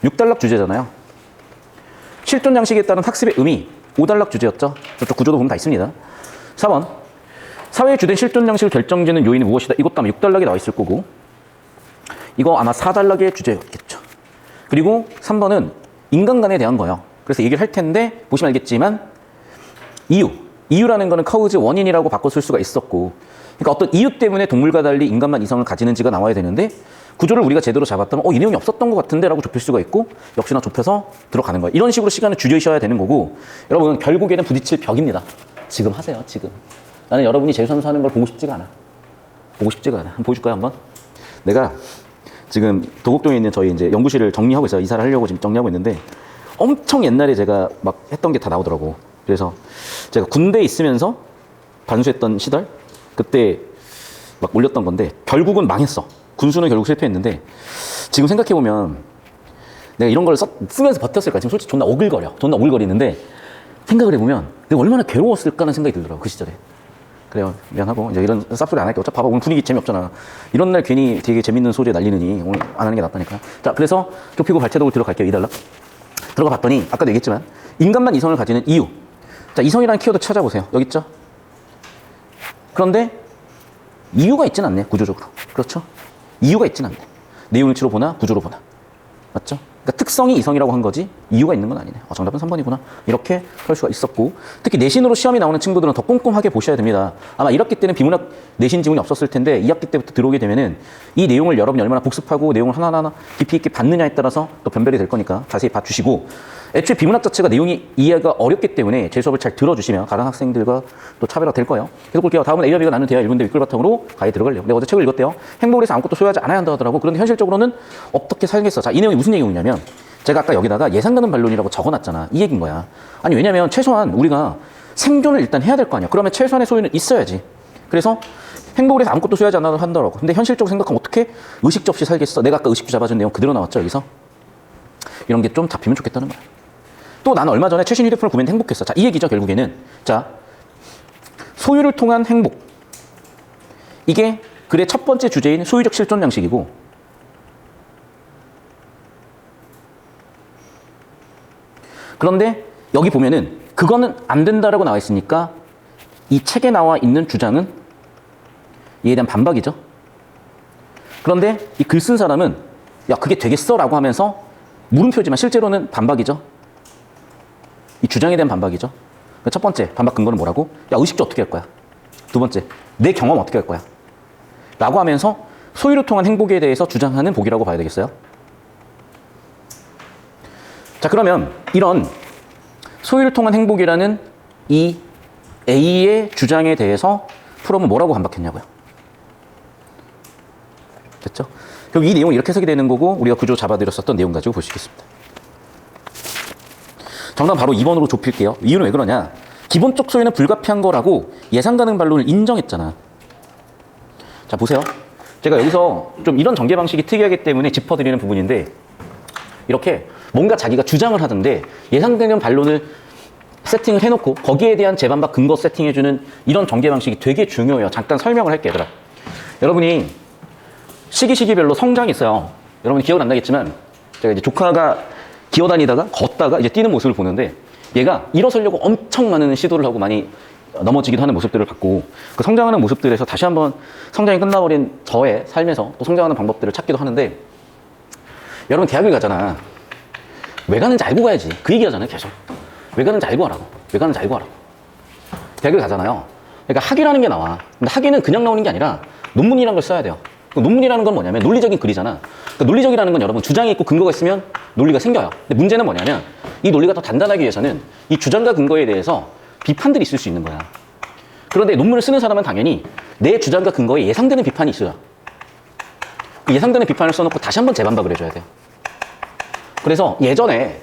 Speaker 1: 6단락 주제잖아요. 실존 양식에 따른 학습의 의미 5단락 주제였죠. 저쪽 구조도 보면 다 있습니다. 4번 사회의 주된 실존 양식을 결정짓는 요인은 무엇이다. 이것도 아마 6단락에 나와 있을 거고 이거 아마 4단락의 주제였겠죠. 그리고 3번은 인간관에 대한 거예요. 그래서 얘기를 할 텐데 보시면 알겠지만 이유라는 거는 카우즈 원인이라고 바꿔 쓸 수가 있었고 그러니까 어떤 이유 때문에 동물과 달리 인간만 이성을 가지는지가 나와야 되는데 구조를 우리가 제대로 잡았다면 이 내용이 없었던 것 같은데 라고 좁힐 수가 있고 역시나 좁혀서 들어가는 거예요. 이런 식으로 시간을 줄이셔야 되는 거고 여러분 결국에는 부딪힐 벽입니다. 지금 하세요. 지금. 나는 여러분이 재수선수 하는 걸 보고 싶지가 않아. 보고 싶지가 않아. 한번 보여줄까요? 한번? 내가 지금 도곡동에 있는 저희 이제 연구실을 정리하고 있어요. 이사를 하려고 지금 정리하고 있는데 엄청 옛날에 제가 막 했던 게 다 나오더라고. 그래서 제가 군대에 있으면서 반수했던 시절 그때 막 올렸던 건데 결국은 망했어. 군수는 결국 실패했는데 지금 생각해보면 내가 이런 걸 쓰면서 버텼을까? 지금 솔직히 존나 오글거리는데 생각을 해보면 내가 얼마나 괴로웠을까라는 생각이 들더라고. 그 시절에. 그래요. 미안하고 이제 이런 쌉소리 안 할게. 어차피 봐봐 오늘 분위기 재미없잖아. 이런 날 괜히 되게 재밌는 소재 날리느니 오늘 안 하는 게 낫다니까. 자 그래서 좁히고 발차도로 들어갈게요. 2단락. 들어가 봤더니 아까도 얘기했지만 인간만 이성을 가지는 이유. 자 이성이라는 키워드 찾아보세요. 여기 있죠? 그런데 이유가 있진 않네. 구조적으로. 그렇죠? 이유가 있진 않네. 내용일치로 보나 구조로 보나. 맞죠? 그러니까 특성이 이성이라고 한 거지 이유가 있는 건 아니네. 정답은 3번이구나. 이렇게 할 수가 있었고 특히 내신으로 시험이 나오는 친구들은 더 꼼꼼하게 보셔야 됩니다. 아마 1학기 때는 비문학 내신 지문이 없었을 텐데 2학기 때부터 들어오게 되면은 이 내용을 여러분이 얼마나 복습하고 내용을 하나하나 깊이 있게 받느냐에 따라서 또 변별이 될 거니까 자세히 봐주시고 애초에 비문학 자체가 내용이 이해가 어렵기 때문에 제 수업을 잘 들어주시면 다른 학생들과 또 차별화 될 거예요. 계속 볼게요. 다음은 A와 B가 나눈 대화 1분대 윗글 바탕으로 가에 들어갈래요. 내가 어제 책을 읽었대요. 행복을 위해서 아무것도 소유하지 않아야 한다 하더라고. 그런데 현실적으로는 어떻게 살겠어? 자, 이 내용이 무슨 얘기냐면 제가 아까 여기다가 예상가능 반론이라고 적어놨잖아. 이 얘기인 거야. 아니 왜냐면 최소한 우리가 생존을 일단 해야 될 거 아니야. 그러면 최소한의 소유는 있어야지. 그래서 행복을 위해서 아무것도 소유하지 않아도 한다고. 근데 현실적으로 생각하면 어떻게 의식주 없이 살겠어? 내가 아까 의식주 잡아준 내용 그대로 나왔죠. 여기서. 이런 게 좀 잡히면 좋겠다는 거야. 또 나는 얼마 전에 최신 휴대폰을 구매했는데 행복했어. 자, 이 얘기죠. 결국에는. 자, 소유를 통한 행복. 이게 글의 첫 번째 주제인 소유적 실존 양식이고 그런데 여기 보면은 그거는 안 된다라고 나와 있으니까 이 책에 나와 있는 주장은 이에 대한 반박이죠. 그런데 이 글 쓴 사람은 야 그게 되겠어? 라고 하면서 물음표지만 실제로는 반박이죠. 이 주장에 대한 반박이죠. 첫 번째 반박 근거는 뭐라고? 야 의식주 어떻게 할 거야? 두 번째 내 경험 어떻게 할 거야? 라고 하면서 소유를 통한 행복에 대해서 주장하는 복이라고 봐야 되겠어요. 자 그러면 이런 소유를 통한 행복이라는 이 A의 주장에 대해서 프롬은 뭐라고 반박했냐고요. 됐죠? 결국 이 내용이 이렇게 해석이 되는 거고 우리가 구조 잡아드렸었던 내용 가지고 볼 수 있겠습니다. 정답 바로 2번으로 좁힐게요. 이유는 왜 그러냐? 기본적 소유는 불가피한 거라고 예상 가능 반론을 인정했잖아. 자 보세요. 제가 여기서 좀 이런 전개 방식이 특이하기 때문에 짚어드리는 부분인데 이렇게 뭔가 자기가 주장을 하던데 예상되는 반론을 세팅을 해놓고 거기에 대한 재반박 근거 세팅해주는 이런 전개 방식이 되게 중요해요. 잠깐 설명을 할게요. 얘들아. 여러분이 시기별로 성장이 있어요. 여러분이 기억은 안 나겠지만 제가 이제 조카가 기어다니다가 걷다가 이제 뛰는 모습을 보는데 얘가 일어서려고 엄청 많은 시도를 하고 많이 넘어지기도 하는 모습들을 봤고 그 성장하는 모습들에서 다시 한번 성장이 끝나버린 저의 삶에서 또 성장하는 방법들을 찾기도 하는데 여러분 대학을 가잖아. 왜 가는지 알고 가야지. 그 얘기 하잖아요. 계속. 왜 가는지 알고 하라고. 왜 가는지 알고 하라고. 대학을 가잖아요. 그러니까 학위라는 게 나와. 근데 학위는 그냥 나오는 게 아니라 논문이라는 걸 써야 돼요. 논문이라는 건 뭐냐면 논리적인 글이잖아. 그러니까 논리적이라는 건 여러분 주장이 있고 근거가 있으면 논리가 생겨요. 근데 문제는 뭐냐면 이 논리가 더 단단하기 위해서는 이 주장과 근거에 대해서 비판들이 있을 수 있는 거야. 그런데 논문을 쓰는 사람은 당연히 내 주장과 근거에 예상되는 비판이 있어요. 그 예상되는 비판을 써놓고 다시 한번 재반박을 해줘야 돼요. 그래서 예전에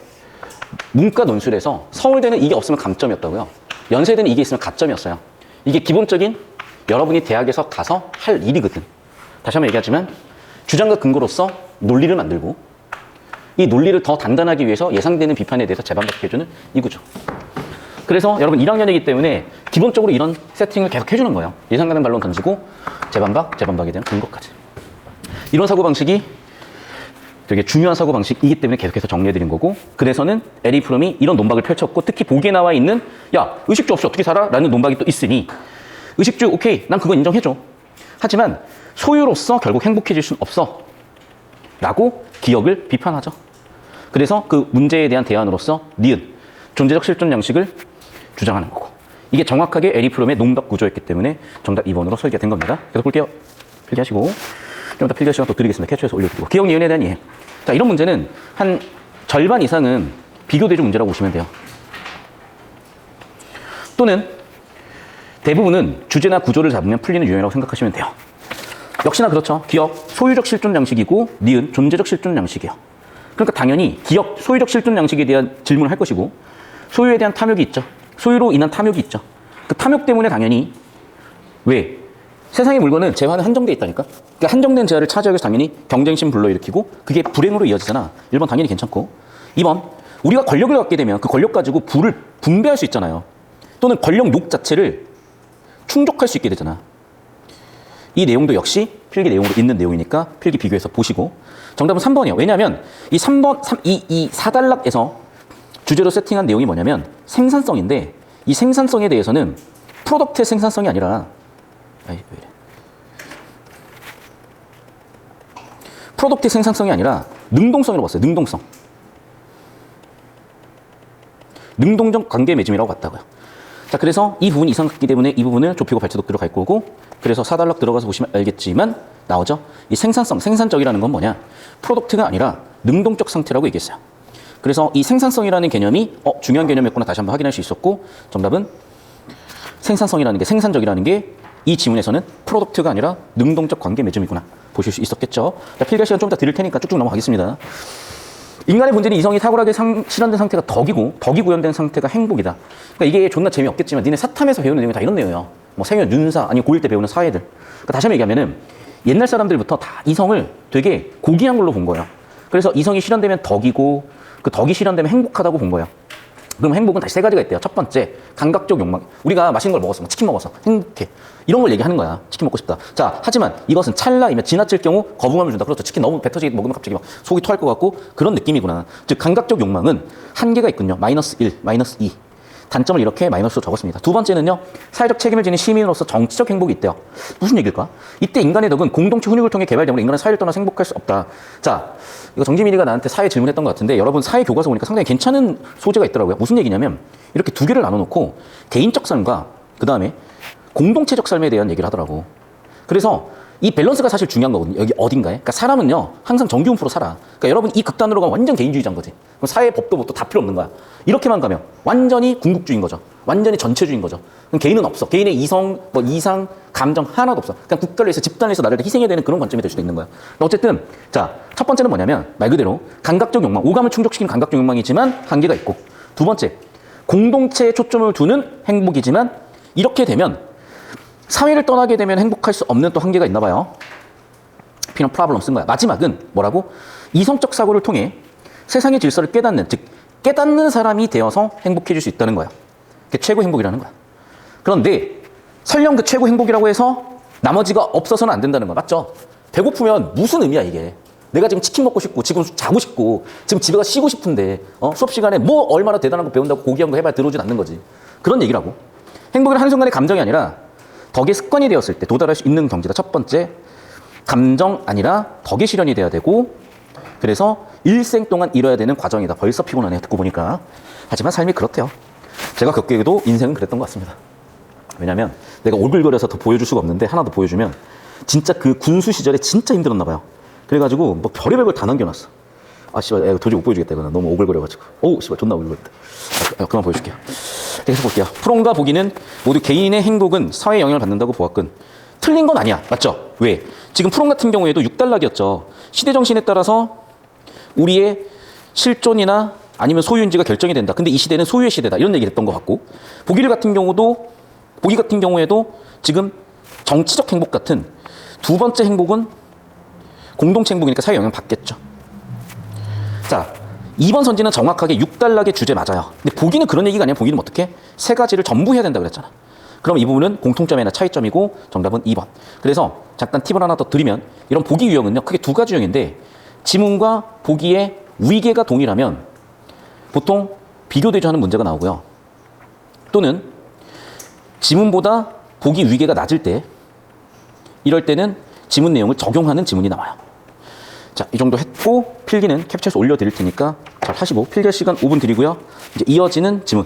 Speaker 1: 문과 논술에서 서울대는 이게 없으면 감점이었다고요. 연세대는 이게 있으면 가점이었어요. 이게 기본적인 여러분이 대학에서 가서 할 일이거든. 다시 한번 얘기하지만 주장과 근거로서 논리를 만들고 이 논리를 더 단단하기 위해서 예상되는 비판에 대해서 재반박해주는 이 구조. 그래서 여러분 1학년이기 때문에 기본적으로 이런 세팅을 계속 해주는 거예요. 예상 가능 반론 던지고 재반박에 대한 근거까지. 이런 사고방식이 되게 중요한 사고방식이기 때문에 계속해서 정리해드린 거고, 그래서는 에리 프롬이 이런 논박을 펼쳤고, 특히 보기에 나와 있는 야, 의식주 없이 어떻게 살아? 라는 논박이 또 있으니 의식주 오케이, 난 그건 인정해줘. 하지만 소유로서 결국 행복해질 수는 없어 라고 기억을 비판하죠. 그래서 그 문제에 대한 대안으로서 니은, 존재적 실존 양식을 주장하는 거고, 이게 정확하게 에리 프롬의 농박 구조였기 때문에 정답 2번으로 설계가 된 겁니다. 계속 볼게요. 필기하시고 좀 이따 필기 시간 또 드리겠습니다. 캡처해서 올려드리고. 기억 니은에 대한 이해. 자, 이런 문제는 한 절반 이상은 비교 대조 문제라고 보시면 돼요. 또는 대부분은 주제나 구조를 잡으면 풀리는 유형이라고 생각하시면 돼요. 역시나 그렇죠. 기억, 소유적 실존 양식이고 니은, 존재적 실존 양식이에요. 그러니까 당연히 기억, 소유적 실존 양식에 대한 질문을 할 것이고, 소유에 대한 탐욕이 있죠. 소유로 인한 탐욕이 있죠. 그 탐욕 때문에 당연히 왜? 세상의 물건은 재화는 한정돼 있다니까. 그러니까 한정된 재화를 차지하기 위해서 당연히 경쟁심 불러일으키고 그게 불행으로 이어지잖아. 1번 당연히 괜찮고, 2번 우리가 권력을 갖게 되면 그 권력 가지고 부를 분배할 수 있잖아요. 또는 권력욕 자체를 충족할 수 있게 되잖아. 이 내용도 역시 필기 내용으로 있는 내용이니까 필기 비교해서 보시고, 정답은 3번이에요. 왜냐하면 이 3번, 이 4단락에서 주제로 세팅한 내용이 뭐냐면 생산성인데, 이 생산성에 대해서는 프로덕트의 생산성이 아니라 프로덕트의 생산성이 아니라 능동성이라고 봤어요. 능동성. 능동적 관계 맺음이라고 봤다고요. 자, 그래서 이 부분이 이상했기 때문에 이 부분을 좁히고 발차도 들어갈 거고, 그래서 4단락 들어가서 보시면 알겠지만 나오죠. 이 생산성, 생산적이라는 건 뭐냐? 프로덕트가 아니라 능동적 상태라고 얘기했어요. 그래서 이 생산성이라는 개념이 중요한 개념이었구나 다시 한번 확인할 수 있었고, 정답은 생산성이라는 게, 생산적이라는 게 이 지문에서는 프로덕트가 아니라 능동적 관계 맺음이구나 보실 수 있었겠죠. 자, 필기 시간 좀 이따 드릴 테니까 쭉쭉 넘어가겠습니다. 인간의 본질은 이성이 탁월하게 실현된 상태가 덕이고, 덕이 구현된 상태가 행복이다. 그러니까 이게 존나 재미없겠지만 니네 사탐에서 배우는 내용이 다 이런 내용이에요. 뭐 생현, 윤사, 아니 고1 때 배우는 사회들. 그러니까 다시 한번 얘기하면은 옛날 사람들부터 다 이성을 되게 고귀한 걸로 본 거예요. 그래서 이성이 실현되면 덕이고, 그 덕이 실현되면 행복하다고 본 거예요. 그럼 행복은 다시 세 가지가 있대요. 첫 번째, 감각적 욕망. 우리가 맛있는 걸 먹었어. 치킨 먹었어. 행복해. 이런 걸 얘기하는 거야. 치킨 먹고 싶다. 자, 하지만 이것은 찰나이면 지나칠 경우 거부감을 준다. 그렇죠. 치킨 너무 배 터지게 먹으면 갑자기 막 속이 토할 것 같고 그런 느낌이구나. 즉, 감각적 욕망은 한계가 있군요. 마이너스 1, 마이너스 2. 단점을 이렇게 마이너스로 적었습니다. 두 번째는요, 사회적 책임을 지는 시민으로서 정치적 행복이 있대요. 무슨 얘기일까? 이때 인간의 덕은 공동체 훈육을 통해 개발되므로 인간은 사회를 떠나 행복할 수 없다. 자, 이거 정지민이가 나한테 사회 질문했던 것 같은데, 여러분 사회 교과서 보니까 상당히 괜찮은 소재가 있더라고요. 무슨 얘기냐면 이렇게 두 개를 나눠놓고 개인적 삶과 그 다음에 공동체적 삶에 대한 얘기를 하더라고. 그래서 이 밸런스가 사실 중요한 거거든요. 여기 어딘가에. 그러니까 사람은요, 항상 정규분포로 살아. 그러니까 여러분 이 극단으로 가면 완전 개인주의자인 거지. 그럼 사회 법도 다 필요 없는 거야. 이렇게만 가면 완전히 궁극주의인 거죠. 완전히 전체주의인 거죠. 그럼 개인은 없어. 개인의 이성, 이상, 감정 하나도 없어. 그냥 국가를 위해서, 집단을 위해서 나를 희생해야 되는 그런 관점이 될 수도 있는 거야. 어쨌든 자, 첫 번째는 뭐냐면 말 그대로 감각적 욕망, 오감을 충족시키는 감각적 욕망이지만 한계가 있고, 두 번째, 공동체에 초점을 두는 행복이지만 이렇게 되면 사회를 떠나게 되면 행복할 수 없는 또 한계가 있나 봐요. 피너 프로블럼 쓴 거야. 마지막은 뭐라고? 이성적 사고를 통해 세상의 질서를 깨닫는, 즉 깨닫는 사람이 되어서 행복해질 수 있다는 거야. 그게 최고 행복이라는 거야. 그런데 설령 그 최고 행복이라고 해서 나머지가 없어서는 안 된다는 거야. 맞죠? 배고프면 무슨 의미야 이게. 내가 지금 치킨 먹고 싶고 지금 자고 싶고 지금 집에 가서 쉬고 싶은데 수업 시간에 뭐 얼마나 대단한 거 배운다고 고귀한 거 해봐야 들어오진 않는 거지. 그런 얘기라고. 행복은 한순간의 감정이 아니라 덕의 습관이 되었을 때 도달할 수 있는 경지다. 첫 번째, 감정 아니라 덕의 실현이 돼야 되고, 그래서 일생 동안 이뤄야 되는 과정이다. 벌써 피곤하네요, 듣고 보니까. 하지만 삶이 그렇대요. 제가 겪기에도 인생은 그랬던 것 같습니다. 왜냐면 내가 오글거려서 더 보여줄 수가 없는데 하나 더 보여주면 진짜 그 군수 시절에 진짜 힘들었나 봐요. 그래가지고 뭐 별의별 걸 다 남겨놨어. 아 씨발, 도저히 못 보여주겠다 이거는. 너무 오글거려가지고. 오 씨발, 존나 오글거렸다. 그만 보여줄게요. 계속 볼게요. 프롬과 보기는 모두 개인의 행복은 사회에 영향을 받는다고 보았군. 틀린 건 아니야. 맞죠? 왜? 지금 프롬 같은 경우에도 6단락이었죠. 시대정신에 따라서 우리의 실존이나 아니면 소유인지가 결정이 된다. 근데 이 시대는 소유의 시대다. 이런 얘기를 했던 것 같고, 보기 같은 경우에도 지금 정치적 행복 같은 두 번째 행복은 공동체 행복이니까 사회 영향 받겠죠. 자, 2번 선지는 정확하게 6단락의 주제 맞아요. 근데 보기는 그런 얘기가 아니야. 보기는 어떻게? 세 가지를 전부 해야 된다고 그랬잖아. 그럼 이 부분은 공통점이나 차이점이고 정답은 2번. 그래서 잠깐 팁을 하나 더 드리면, 이런 보기 유형은요 크게 두 가지 유형인데, 지문과 보기의 위계가 동일하면 보통 비교 대조하는 문제가 나오고요. 또는 지문보다 보기 위계가 낮을 때 이럴 때는 지문 내용을 적용하는 지문이 나와요. 자, 이 정도 했고 필기는 캡처해서 올려드릴 테니까 잘 하시고 필기할 시간 5분 드리고요. 이제 이어지는 지문